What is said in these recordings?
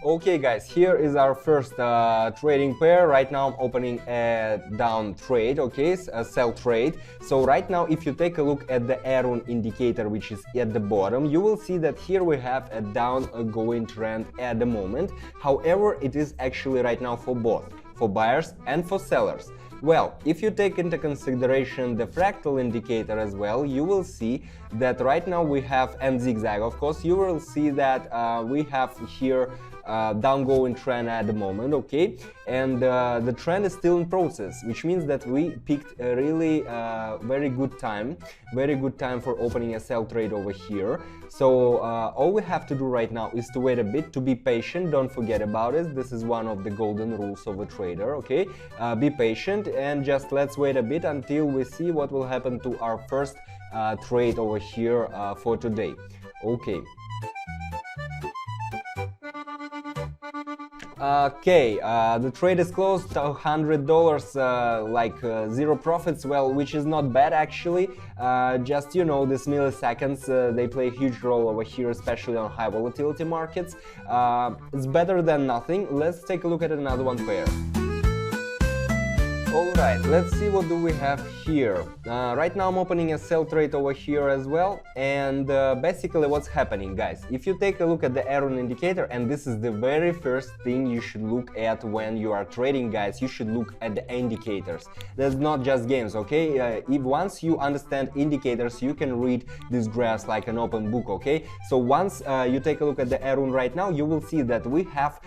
Okay guys, here is our first trading pair. Right now I'm opening a down trade, okay, a sell trade. So right now if you take a look at the Aroon indicator, which is at the bottom, you will see that here we have a down going trend at the moment. However, it is actually right now for both, for buyers and for sellers. Well, if you take into consideration the fractal indicator as well, you will see that right now we have, and zigzag of course, you will see that we have here downgoing trend at the moment, okay, and the trend is still in process, which means that we picked a really very good time for opening a sell trade over here. So all we have to do right now is to wait a bit, to be patient. Don't forget about it. This is one of the golden rules of a trader, okay. Be patient and just let's wait a bit until we see what will happen to our first trade over here for today. Okay. Okay, the trade is closed, $100, like zero profits, well, which is not bad actually. Just, you know, these milliseconds, they play a huge role over here, especially on high volatility markets. It's better than nothing. Let's take a look at another one pair. Alright, let's see what do we have here. Right now I'm opening a sell trade over here as well, and basically what's happening, guys, if you take a look at the Aroon indicator, and this is the very first thing you should look at when you are trading, guys, you should look at the indicators. That's not just games, okay? If once you understand indicators, you can read these graphs like an open book, okay? So once you take a look at the Aroon right now, you will see that we have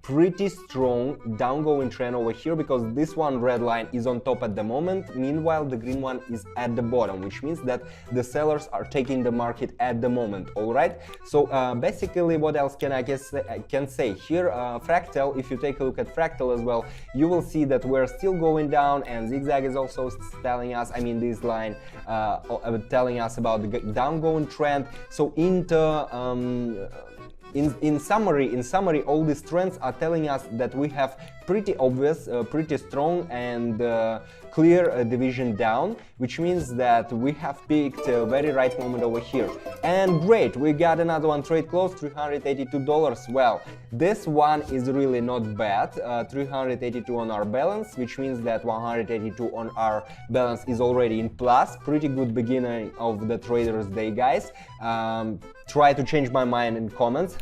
pretty strong downgoing trend over here, because this one red line is on top at the moment. Meanwhile, the green one is at the bottom, which means that the sellers are taking the market at the moment. All right. So basically, what else can I can say here? Fractal. If you take a look at fractal as well, you will see that we're still going down, and zigzag is also telling us. I mean, this line telling us about the downgoing trend. So in summary, all these trends are telling us that we have pretty obvious, pretty strong and clear division down, which means that we have picked a very right moment over here. And great, we got another one trade close, $382. Well, this one is really not bad. 382 on our balance, which means that 182 on our balance is already in plus. Pretty good beginning of the trader's day, guys. Try to change my mind in comments,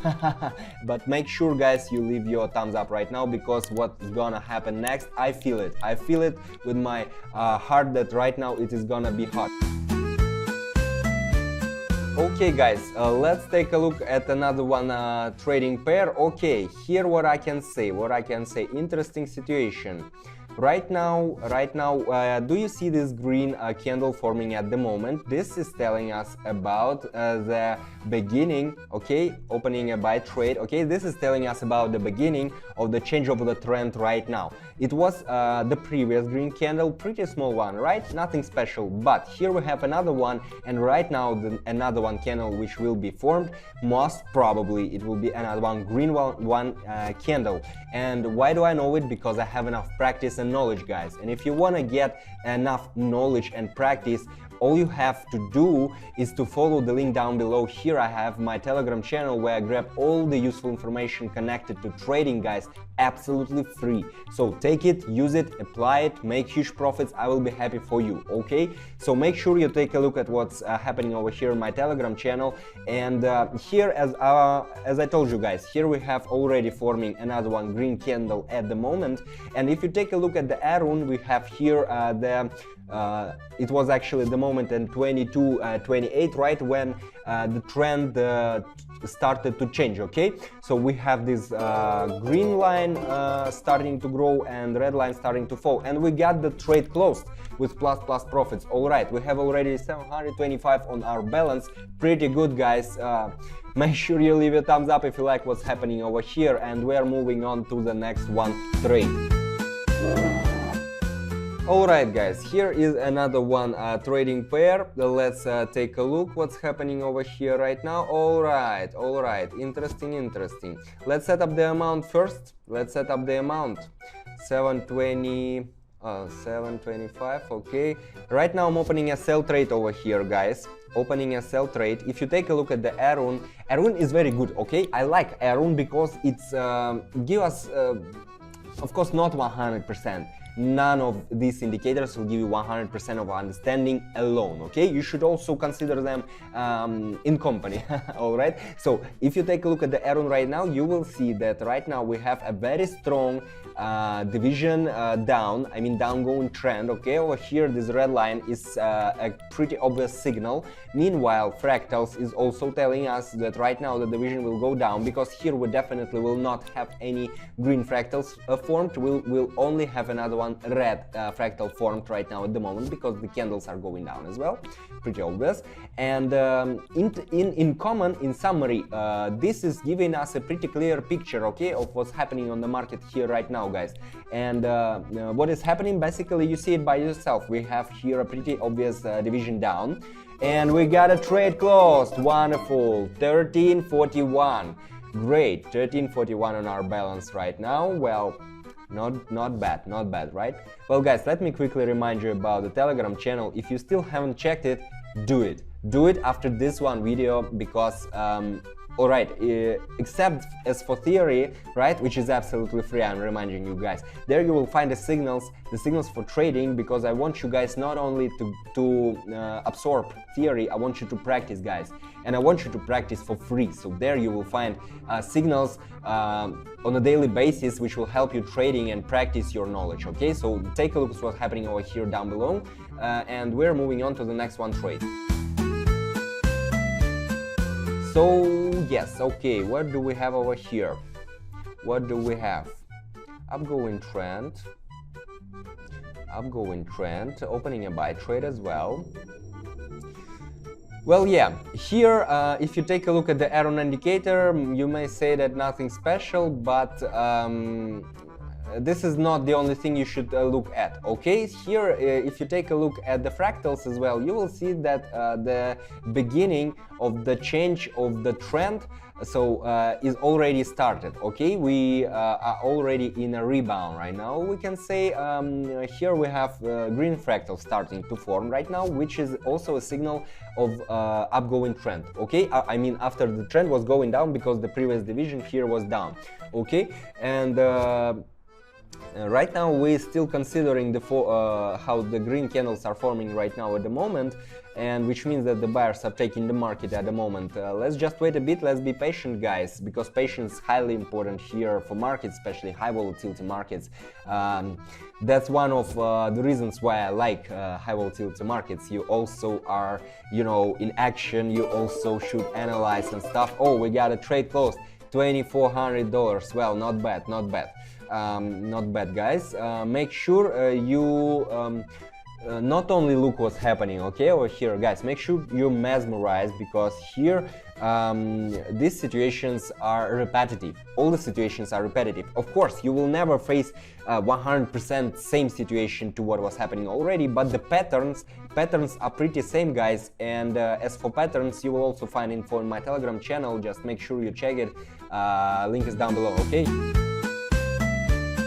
but make sure, guys, you leave your thumbs up right now, because what's gonna happen next, I feel it with my heart that right now it is gonna be hot. Okay guys, let's take a look at another one trading pair. Okay, here what I can say, interesting situation. Right now, do you see this green candle forming at the moment? This is telling us about the beginning, okay, opening a buy trade, okay, this is telling us about the beginning of the change of the trend right now. It was the previous green candle, pretty small one, right? Nothing special, but here we have another one, and right now another one candle which will be formed. Most probably it will be another one green one candle. And why do I know it? Because I have enough practice and knowledge, guys. And if you want to get enough knowledge and practice, all you have to do is to follow the link down below. Here I have my Telegram channel where I grab all the useful information connected to trading, guys, absolutely free. So take it, use it, apply it, make huge profits. I will be happy for you, okay? So make sure you take a look at what's happening over here in my Telegram channel. And here, as I told you guys, here we have already forming another one green candle at the moment. And if you take a look at the Aroon, we have here it was actually the moment in 22-28, right, when the trend started to change, okay? So we have this green line starting to grow and red line starting to fall, and we got the trade closed with plus profits. All right, we have already 725 on our balance. Pretty good, guys. Make sure you leave a thumbs up if you like what's happening over here, and we are moving on to the next one trade. Alright guys, here is another one trading pair. Let's take a look what's happening over here right now. Alright, interesting. Let's set up the amount first. Let's set up the amount. 725, okay. Right now I'm opening a sell trade over here, guys. opening a sell trade. If you take a look at the Aroon, Aroon is very good, okay? I like Aroon because it's give us, of course, not 100%. None of these indicators will give you 100% of understanding alone, okay? You should also consider them in company, all right? So if you take a look at the Aroon right now, you will see that right now we have a very strong division down, I mean downgoing trend, okay? Over here, this red line is a pretty obvious signal. Meanwhile, Fractals is also telling us that right now the division will go down, because here we definitely will not have any green fractals formed. We'll only have another one red fractal formed right now at the moment, because the candles are going down as well, pretty obvious. And in common, in summary, this is giving us a pretty clear picture, okay, of what's happening on the market here right now, guys. And what is happening, basically you see it by yourself. We have here a pretty obvious division down, and we got a trade closed. Wonderful. 1341. Great. 1341 on our balance right now. Well, not bad, right? Well, guys, let me quickly remind you about the Telegram channel. If you still haven't checked it, do it after this one video, because alright, except as for theory, right, which is absolutely free, I'm reminding you guys, there you will find the signals for trading, because I want you guys not only to absorb theory, I want you to practice, guys, and I want you to practice for free. So there you will find signals on a daily basis, which will help you trading and practice your knowledge, okay? So take a look at what's happening over here down below, and we're moving on to the next one trade. So yes, okay, what do we have over here? What do we have? Upgoing trend, opening a buy trade as well. Well, yeah, here if you take a look at the Aroon indicator, you may say that nothing special, but this is not the only thing you should look at, okay? Here, if you take a look at the fractals as well, you will see that the beginning of the change of the trend is already started, okay? We are already in a rebound right now. We can say here we have green fractal starting to form right now, which is also a signal of upgoing trend, okay? I mean, after the trend was going down, because the previous division here was down, okay? And right now we're still considering how the green candles are forming right now at the moment, and which means that the buyers are taking the market at the moment. Let's just wait a bit, let's be patient, guys, because patience is highly important here for markets, especially high volatility markets. That's one of the reasons why I like high volatility markets. You also are, you know, in action, you also should analyze and stuff. Oh, we got a trade closed, $2,400. Well, not bad, not bad, guys. Make sure you not only look what's happening, okay, over here, guys. Make sure you're mesmerized, because here these situations are repetitive. All the situations are repetitive. Of course, you will never face 100% same situation to what was happening already, but the patterns are pretty same, guys. And as for patterns, you will also find info in my Telegram channel. Just make sure you check it. Link is down below, okay?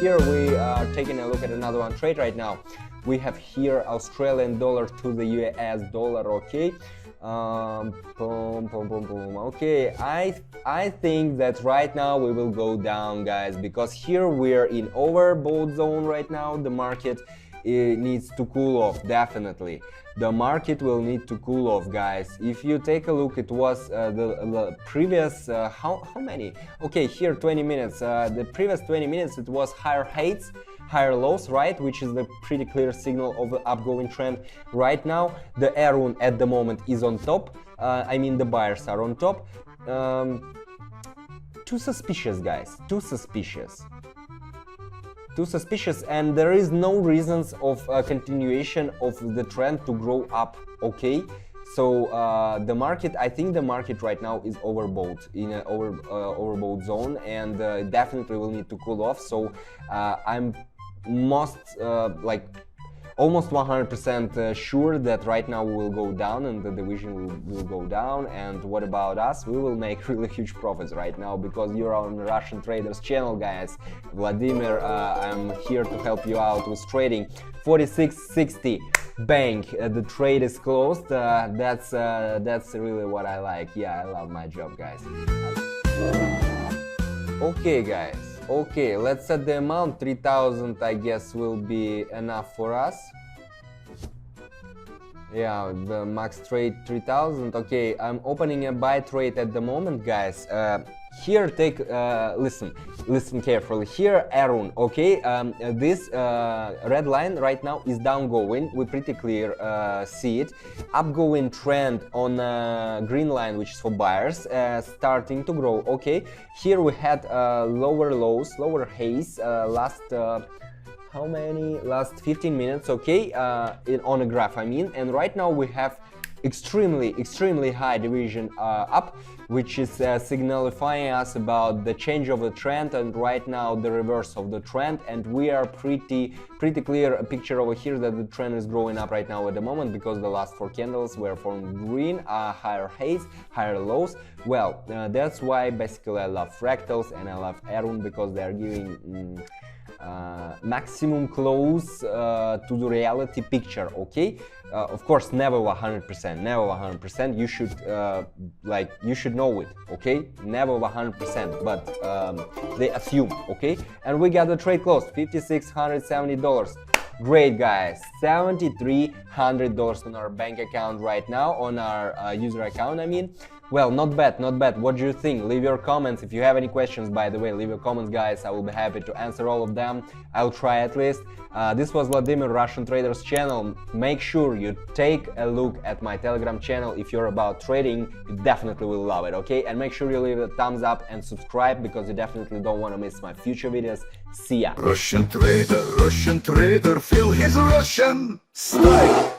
Here we are taking a look at another one trade right now. We have here Australian dollar to the US dollar, okay? Okay, I think that right now we will go down, guys, because here we're in overbought zone right now. The market needs to cool off, definitely. The market will need to cool off, guys. If you take a look, it was the previous how many? Okay, here 20 minutes. The previous 20 minutes it was higher heights, higher lows, right, which is the pretty clear signal of the upgoing trend. Right now the Aroon at the moment is on top. I mean, the buyers are on top. Too suspicious, guys, too suspicious, and there is no reasons of continuation of the trend to grow up, okay? So the market, I think the market right now is overbought, in an overbought zone, and definitely will need to cool off. So I'm almost 100% sure that right now we will go down, and the division will go down. And what about us? We will make really huge profits right now, because you're on the Russian Traders channel, guys. Vladimir, I'm here to help you out with trading. 46.60. bang, the trade is closed. That's really what I like. Yeah, I love my job, guys. Okay, guys. Okay, let's set the amount. 3,000, I guess, will be enough for us. Yeah, the max trade 3,000. Okay, I'm opening a buy trade at the moment, guys. Here, take listen carefully. Here, Aroon. Okay, this red line right now is downgoing. We pretty clear see it. Upgoing trend on green line, which is for buyers, starting to grow. Okay, here we had lower lows, lower highs last. How many? Last 15 minutes, okay, on a graph, I mean, and right now we have extremely high division up, which is signifying us about the change of the trend, and right now the reverse of the trend, and we are pretty clear a picture over here that the trend is growing up right now at the moment, because the last 4 candles were from green, higher highs, higher lows. Well, that's why basically I love fractals and I love Aroon, because they are giving maximum close to the reality picture. Okay, of course, never 100%, never 100%. You should you should know it. Okay, never 100%, but they assume. Okay, and we got the trade closed, $5,670. Great, guys, $7,300 on our bank account right now, on our user account, I mean. Well, not bad, not bad. What do you think? Leave your comments. If you have any questions, by the way, leave your comments, guys. I will be happy to answer all of them. I'll try at least. This was Vladimir, Russian Traders channel. Make sure you take a look at my Telegram channel. If you're about trading, you definitely will love it, okay? And make sure you leave a thumbs up and subscribe, because you definitely don't want to miss my future videos. See ya! Russian trader, feel his Russian style.